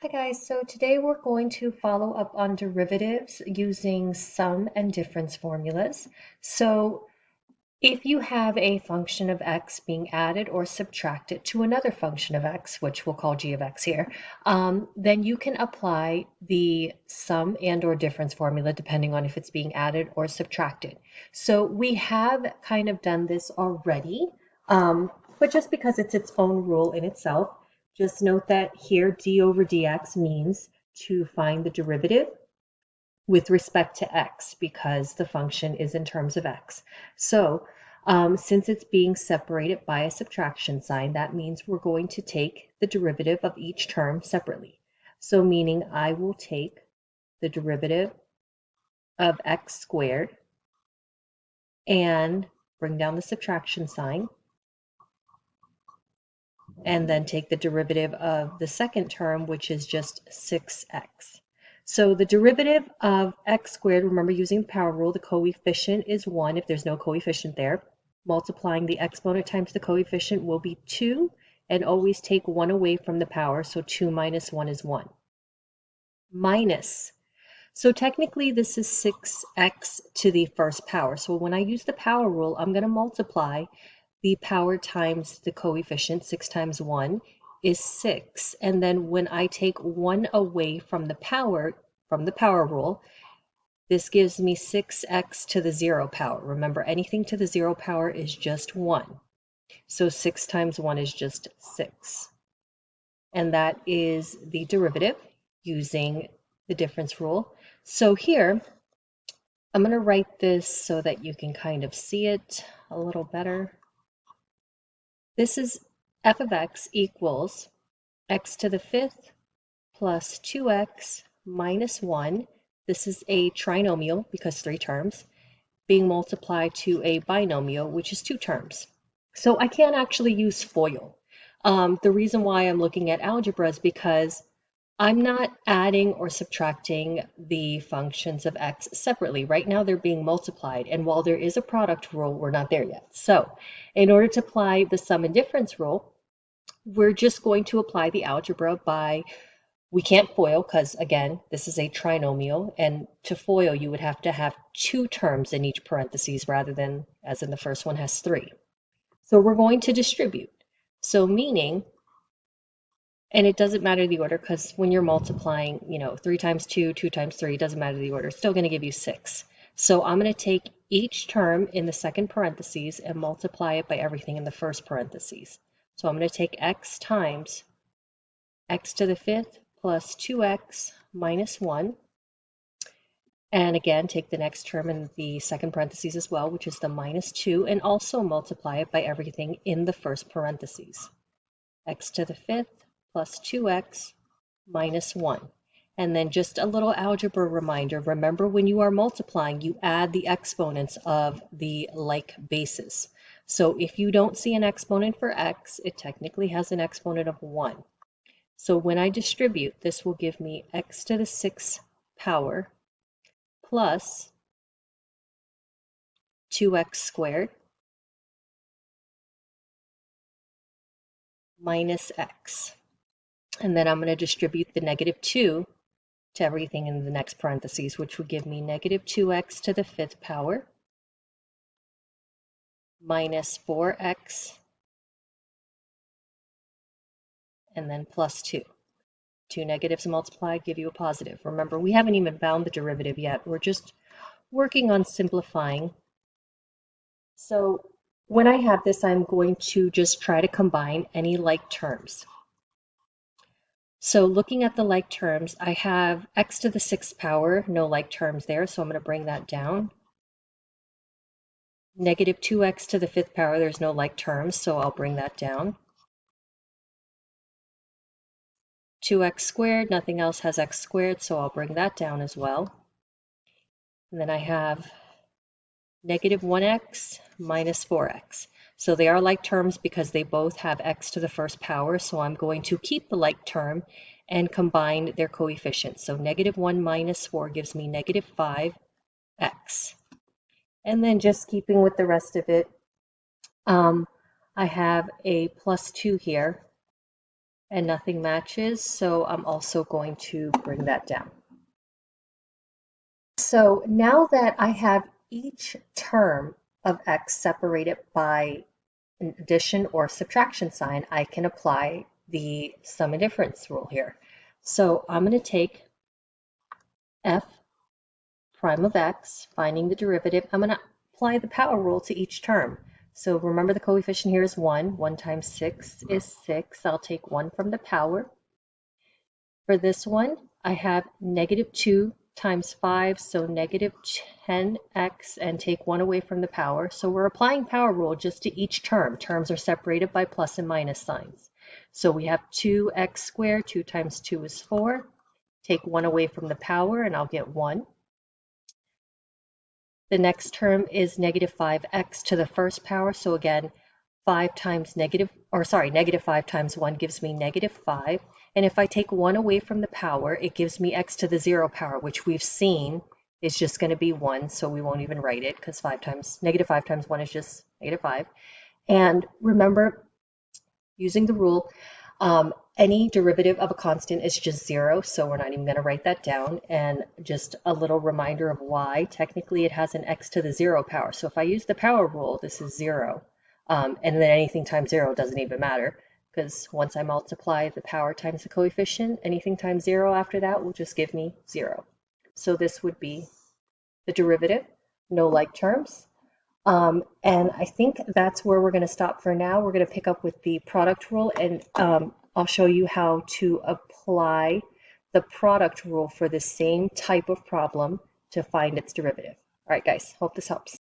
Hi guys, so today we're going to follow up on derivatives using sum and difference formulas. So if you have a function of x being added or subtracted to another function of x, which we'll call g of x here, then you can apply the sum and or difference formula depending on if it's being added or subtracted. So we have kind of done this already, but just because it's its own rule in itself, just note that here d over dx means to find the derivative with respect to x because the function is in terms of x. So since it's being separated by a subtraction sign, that means we're going to take the derivative of each term separately. So meaning I will take the derivative of x squared and bring down the subtraction sign, and then take the derivative of the second term, which is just 6x. So the derivative of x squared, remember using the power rule, the coefficient is 1 if there's no coefficient there. Multiplying the exponent times the coefficient will be 2, and always take 1 away from the power, so 2 minus 1 is 1. Minus. So technically this is 6x to the first power. So when I use the power rule, I'm going to multiply the power times the coefficient. 6 times 1 is 6. And then when I take 1 away from the power rule, this gives me 6x to the 0 power. Remember, anything to the 0 power is just 1. So 6 times 1 is just 6. And that is the derivative using the difference rule. So here, I'm going to write this so that you can kind of see it a little better. This is f of x equals x to the fifth plus 2x minus 1. This is a trinomial because 3 terms, being multiplied to a binomial, which is 2 terms. So I can't actually use FOIL. The reason why I'm looking at algebra is because I'm not adding or subtracting the functions of x separately. Right now they're being multiplied, and while there is a product rule, we're not there yet. So in order to apply the sum and difference rule, we're just going to apply the algebra by, we can't FOIL because again, this is a trinomial, and to FOIL you would have to have 2 terms in each parentheses rather than, as in the first one, has 3. So we're going to distribute. So meaning, and it doesn't matter the order because when you're multiplying, 3 times 2, 2 times 3, it doesn't matter the order. It's still going to give you 6. So I'm going to take each term in the second parentheses and multiply it by everything in the first parentheses. So I'm going to take x times x to the fifth plus 2x minus 1. And again, take the next term in the second parentheses as well, which is the minus 2, and also multiply it by everything in the first parentheses. X to the fifth plus 2x minus 1. And then just a little algebra reminder. Remember, when you are multiplying, you add the exponents of the like bases. So if you don't see an exponent for x, it technically has an exponent of 1. So when I distribute, this will give me x to the 6th power plus 2x squared minus x. And then I'm going to distribute the negative 2 to everything in the next parentheses, which would give me negative 2x to the 5th power minus 4x and then plus 2. 2 negatives multiplied give you a positive. Remember, we haven't even found the derivative yet. We're just working on simplifying. So when I have this, I'm going to just try to combine any like terms. So looking at the like terms, I have x to the 6th power, no like terms there, so I'm going to bring that down. Negative 2x to the 5th power, there's no like terms, so I'll bring that down. 2x squared, nothing else has x squared, so I'll bring that down as well. And then I have negative 1x minus 4x. So they are like terms because they both have x to the first power, so I'm going to keep the like term and combine their coefficients. So negative 1 minus 4 gives me negative 5x. And then just keeping with the rest of it, I have a plus 2 here. and nothing matches, so I'm also going to bring that down. So now that I have each term of x separated by an addition or subtraction sign, I can apply the sum and difference rule here. So I'm going to take f prime of x, finding the derivative. I'm going to apply the power rule to each term. So remember the coefficient here is 1. 1 times 6 is 6. I'll take 1 from the power. For this one, I have negative 2 times 5, so negative 10x, and take 1 away from the power. So we're applying power rule just to each term. Terms are separated by plus and minus signs. So we have 2x squared. 2 times 2 is 4. Take 1 away from the power, and I'll get 1. The next term is negative 5x to the first power. So again, negative 5 times 1 gives me negative 5. And if I take 1 away from the power, it gives me x to the 0 power, which we've seen is just going to be 1. So we won't even write it because negative 5 times 1 is just negative 5. And remember, using the rule, any derivative of a constant is just 0, so we're not even going to write that down. And just a little reminder of why. Technically, it has an x to the 0 power. So if I use the power rule, this is 0. And then anything times 0 doesn't even matter, because once I multiply the power times the coefficient, anything times 0 after that will just give me 0. So this would be the derivative, no like terms. And I think that's where we're going to stop for now. We're going to pick up with the product rule, and I'll show you how to apply the product rule for the same type of problem to find its derivative. All right, guys, hope this helps.